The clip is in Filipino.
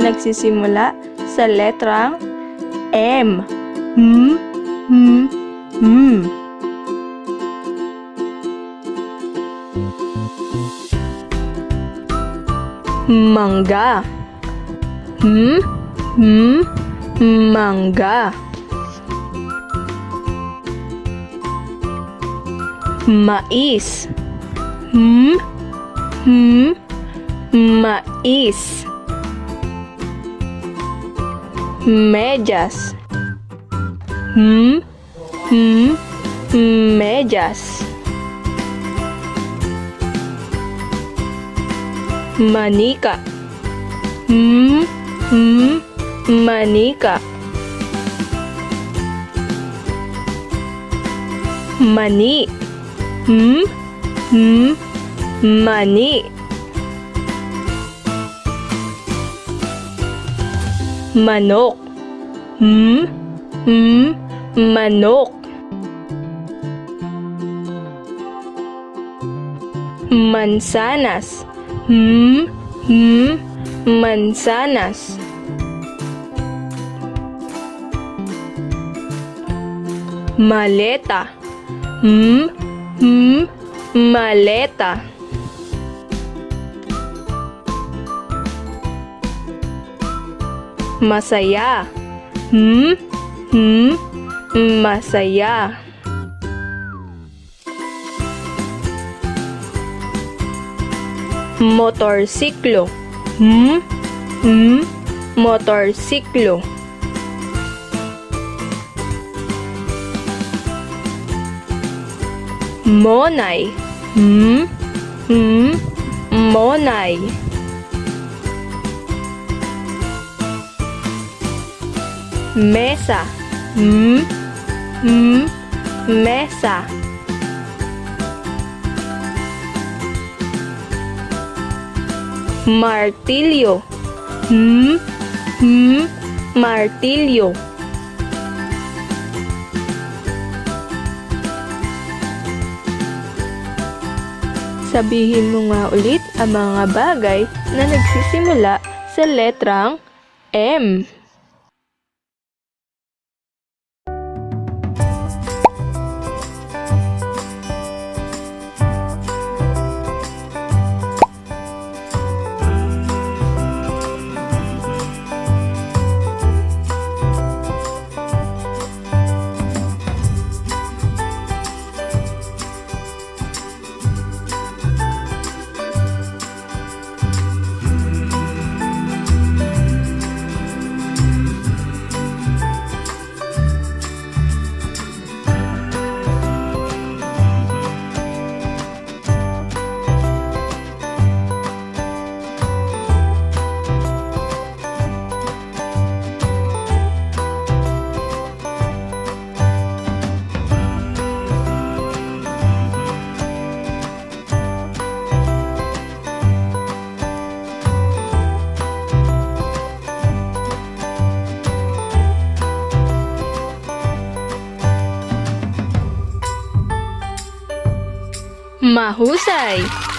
nagsisimula sa letrang M. Mangga. Mangga. Mais. Mais. Medyas. Medyas. Manika. Manika. Mani. Mani. Manok. Manok. Mansanas. Mansanas. Maleta. Maleta. Masaya. Masaya. Motorsiklo. Motorsiklo. Monay. Monay. Mesa. Mesa. Martilyo. Martilyo. Sabihin mo nga ulit ang mga bagay na nagsisimula sa letrang M. Mahusay!